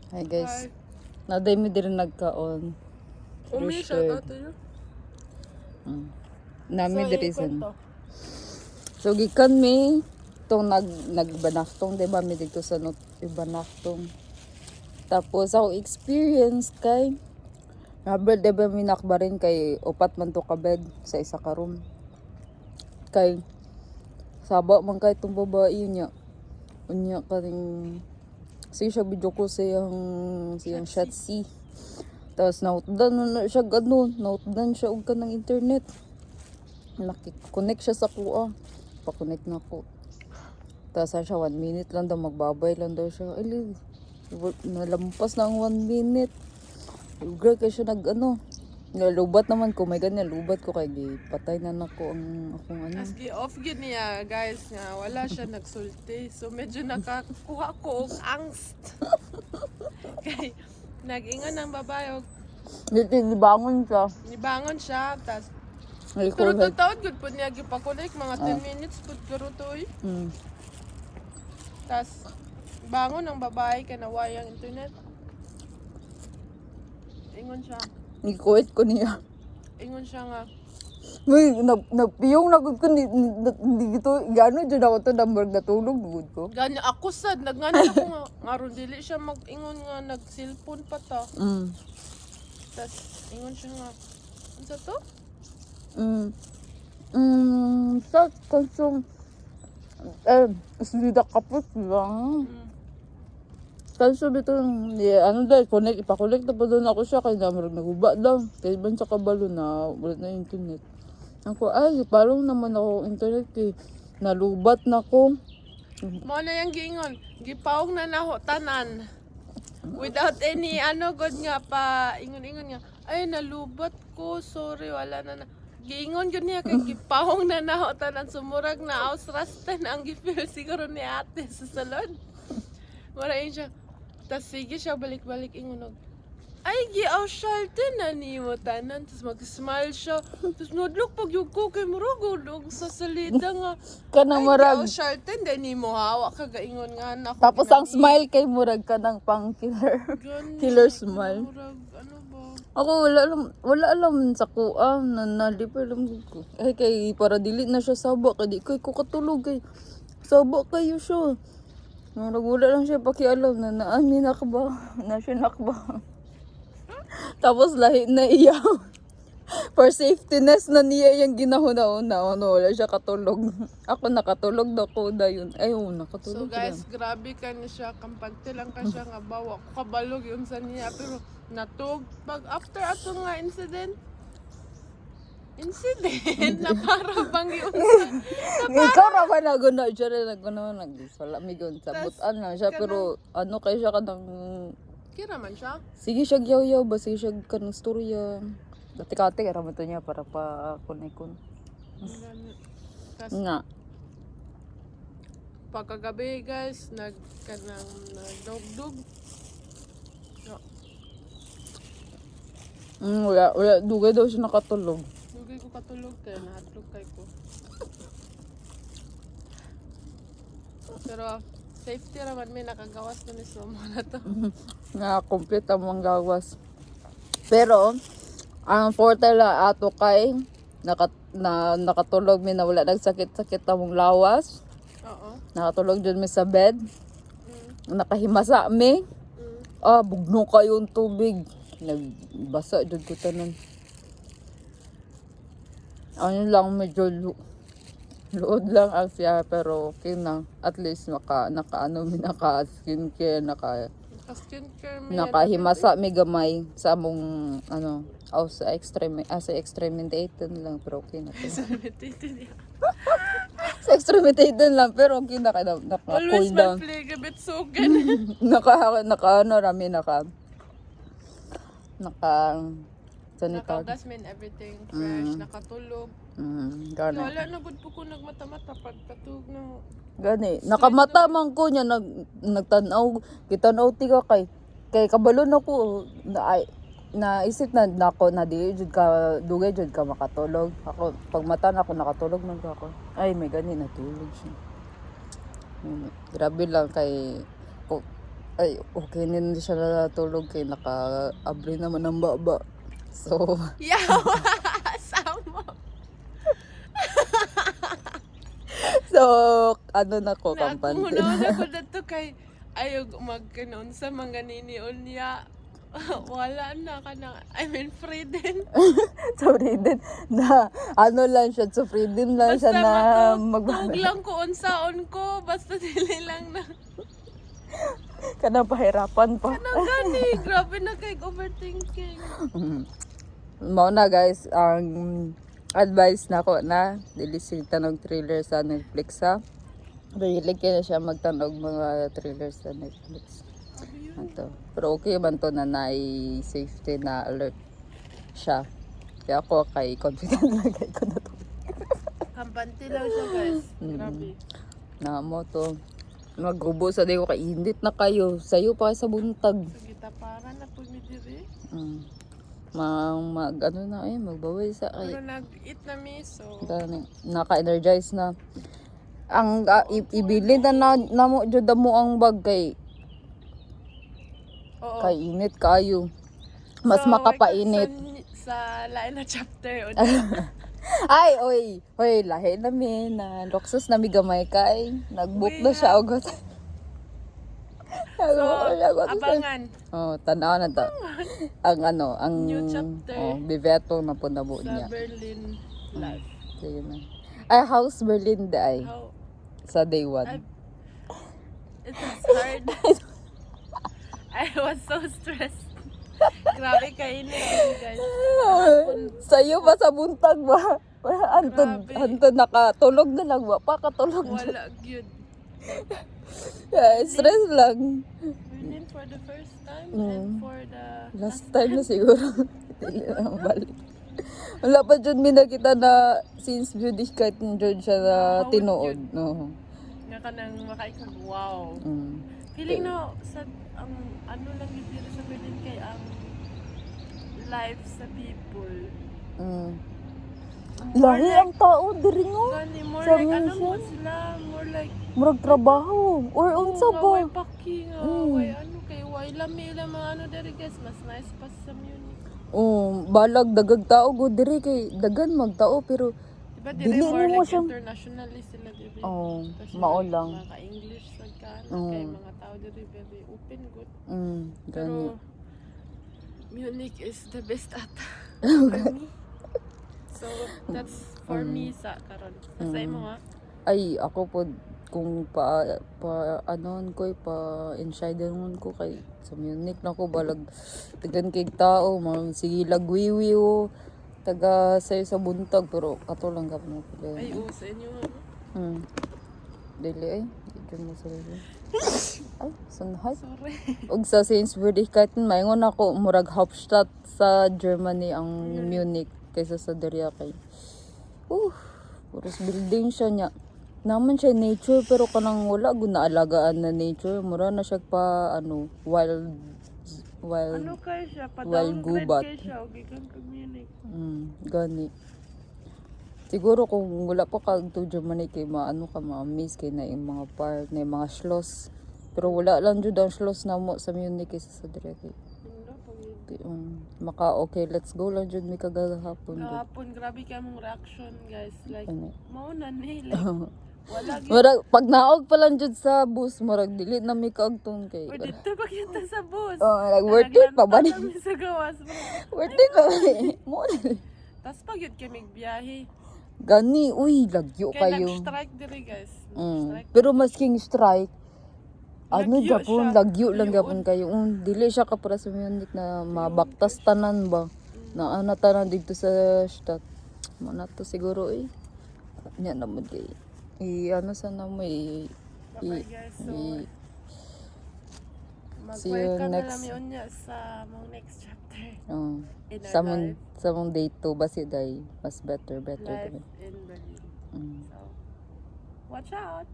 Hi guys. Hi. Naday mi diri nagkaon. Umi siya Roasted. ato yun. Nami diri sa. ikwento. So gikan mi tong nagbanaktong, di ba mi dito sa ibanaktong. Tapos ako experience kay Robert, di ba mi nakbarin kay upat man to ka bed sa isa ka room. Kay saba man kay tong babae niya. Unya kaning siya video ko siyang Shotzi. Tapos nautdan na siya gano'n. Nautdan siya og kanang internet. Nakikonnect siya sa kuha. Pa-connect na ko. Tapos siya 1 minute lang daw. Magbabay lang daw siya. Ay, nalampas na ang 1 minute. Girl, kaya siya nalubat naman ko. May ganyan, lubat ko kay patay na nako ang akong ano. As off gid niya guys nga wala siya nagsulti. So medyo nakakuha ko og angst. Kay nag-ingon ang babae og Dito, bangon siya. nibangon siya tas Ay, pero correct. tataod gud pud niya gipakunik mga 10 minutes pud pero toy. Tas bangon ang babae kay nawayang internet. Ingon siya. Ikuit ko niya. Ingon siya nga Uy, nagpiyong na ko hindi gito, gano'n dyan ako to, number natulog, bugod ko. ganya ako sad nagngano ako nga aron dili siya mag-ingon nga nag-cellphone pa ta. Tas ingon siya nga unsa to? Sa kansong, sila kapot lang. Kanso dito, connect, ipakolect na pa doon ako siya, kaya naman naguba daw. Kaya ba sa kabalo na, wala na internet. Ako, ay, parang naman ako internet eh. Nalubat na ko. Mao na yang giingon, gipawong na naho tanan. Without any god nga pa ingon-ingon nga ay nalubat ko, sorry wala na. Giingon gyud niya kay gipawong na naho tanan sumurag na ausrasten ang gifeel siguro ni ate sa salon. Wala yun siya. Tas sige siya balik-balik ingon og ay gi-aushalten na nimo tanan. Tas mag-smile siya. Tas nudlok pag yung ko kay murag og sa salida nga Kanang marag. aushalten din nimo hawa ka gaingon nga anak. Tapos ang smile kay murag ka ng pang killer. Killer smile. Murag ano ba? Ako wala alam sa kuha na di pa alam ko. Ay kay para dili na siya saba kay di kay ko katulog kay saba kayo siya. Wala lang siya pakialam na naaminak ba? Nasyanak ba? Tapos lahi na iya. For safetyness na niya yung ginahuna-una. Wala siya katulog. Ako nakatulog na ko na yun. Ayaw, nakatulog So guys, grabe ka niya siya. Kampante lang ka siya nga bawa ko kabalog yun sa niya. Pero natug. Pag after ato nga incident na para bang yun sa Ikaw raman na guna siya rin nagsalami migon sa butan lang siya. Pero ano kayo siya kanang... kira man siya. Sige siya yaw-yaw ba? Sige siya kanang storya. Dati-kati karaman to niya para pa kunay-kun. Tas Nga. pagkagabi guys, nagkanang nagdugdug. So, Wala. Dugay daw siya nakatulog. dugay ko katulog kaya nahadlok kay ko. Pero safety raman may nakagawas na ni Somo na to. Nga complete ang mga gawas. Pero ang forte la ato kay nakatulog mi na wala nagsakit-sakit among lawas. Oo. Nakatulog dyan mi sa bed. Nakahimasa mi. Mm. Bugno kayo yung tubig. Nagbasa dyan ko tanan. Ano lang medyo luod lang ang siya pero okay na. At least naka skincare, Skincare may nakahimasa may gamay sa among sa extremity lang pero okay na to. Sa extremity lang pero okay na naka cool Always down. man play gabit sugan. Sanitary. Nakagas min everything fresh, nakatulog. Gani. Wala na gud po ko nagmata-mata pagkatug no. Gani. Nakamata man ko niya nagtanaw, kitanaw tiga kay kabalon ako naisip na nako na di jud ka dugay jud ka makatulog. Ako pag mata na ako nakatulog man ako. Ay may gani natulog siya. Grabe lang kay Ay, okay na hindi siya natulog kay naka-abri naman ng baba. So, Yawa! Sama! so ano na ko, kampante Nakunaw na. na ko na to kay ayog magkanon sa mga niniol niya. Wala na ka na. I mean, free din. Sorry din na ano lang siya, so free din lang siya Basta na matutog lang ko unsaon ko. Basta dili lang na. kanang pahirapan pa. Gani, grabe na kay overthinking. Mao na guys, ang advice na ko na dili si tanog thriller sa Netflix ha. Really kaya siya magtanog mga thriller sa Netflix. Ato. Pero okay man to na safety na alert siya. Kaya ako kay confident lang kay ko na to. Kampante lang siya, guys. Grabe. Na mo to. Magubo sa di ko kay indit na kayo. Sayo pa sa buntag. Sige, taparan na po mi diri. Ano na magbaway sa Pero nag-eat na mi, so... naka-energize na. Ang ibili na mo jud mo ang bag kay Oo. kay init kayo. Mas So, makapainit. Sa lain na chapter. Ay, oy, lahi na mi na loksos na mi gamay kay. Nagbook na siya og So, abangan. tanaw na to. Ang ang New chapter. Biveto na po nabo Sa niya. Berlin life. Sige na. Ay, house Berlin day. How... Sa day 1. It was hard. I was so stressed. Grabe kainit yun, guys. Sa'yo ba sa buntag ba? Grabe. Antod nakatulog na lang ba? Pakatulog na. Wala good. Stress lang. Berlin for the first time and for the Last time na siguro. Dili na balik. Wala pa dyan minakita na since beauty kahit dyan siya na Wow, tinuod. No. nga ka nang makaikag. Wow. Mm. Feeling no, sa ang ano lang yung dito sa Berlin kay ang life sa people. Mm. Lahi ang tao, diri nga. Gani, more Sa like, ano Malaysia? mo sila, more like, Murag trabaho. Or unsa ba? way packing, way ano, kay way lami lang mga ano dere guys, mas nice pa sa Munich. Balag dagag tao go diri kay dagan magtao pero Diba Dili dire more mo like siya- internationally sila dire. Tas mao more lang. Mga English sad ka, Oo. kay mga tao dire very open good. gani. Pero Munich is the best at. So that's for me sa karon. Sa imo ha? Ay ako po kung pa anon ko pa inside ko kay sa Munich na ko balag tagan kay tao man sige lagwiwi o taga sayo sa buntag pero ato lang gap mo pala. Ay, sa inyo ha? Dili ay dili mo sa ay sunhay. Sorry. Og sa Sainsbury kahit maingon ako murag Hauptstadt sa Germany ang Munich kaysa sa Daria kay. Puros building siya niya. Naman siya nature pero kanang wala gud naalagaan na nature mura na siya pa wild Ano kay siya? Wild Pa-downgrade gubat. kay siya. Okay, kang Munich. gani. Siguro kung wala pa ka to Germany kay maano ka ma-miss kay na yung mga park na yung mga schloss. Pero wala lang jud ang schloss na mo sa Munich kaysa sa Daria kay. Maka okay, let's go lang jud mi kagahapon jud. Kahapon, grabe ka mong reaction, guys. Like, Ano? mauna ni. Like, wala gyud. Murag pag naog pa lang jud sa bus murag dili na mi kaagtong kay. O, dito pa kita sa bus. Like worth it pa ba ni? Naglantad kami sa gawas. Worth it pa ba ni? Mo. Tapos pag yun kami biyahe. Gani, uy, lagyo Kaya kayo. nag-strike diri, guys. Nag-strike. Pero masking strike, ano Lagyo Japon, siya. lagyo lang Lagyoon. Japon kayo. Dili siya kapara sa Munich na mabaktas tanan ba. Na ana tanan dito sa stadt. Mo na to siguro Nya naman kay. Ano sana mo Bye, guys. So, see you mag-welcome na next- namin unya sa mong next chapter. In our sa mong life. sa mong day 2 basi day mas better Life diba? in Berlin. Mm. So, watch out!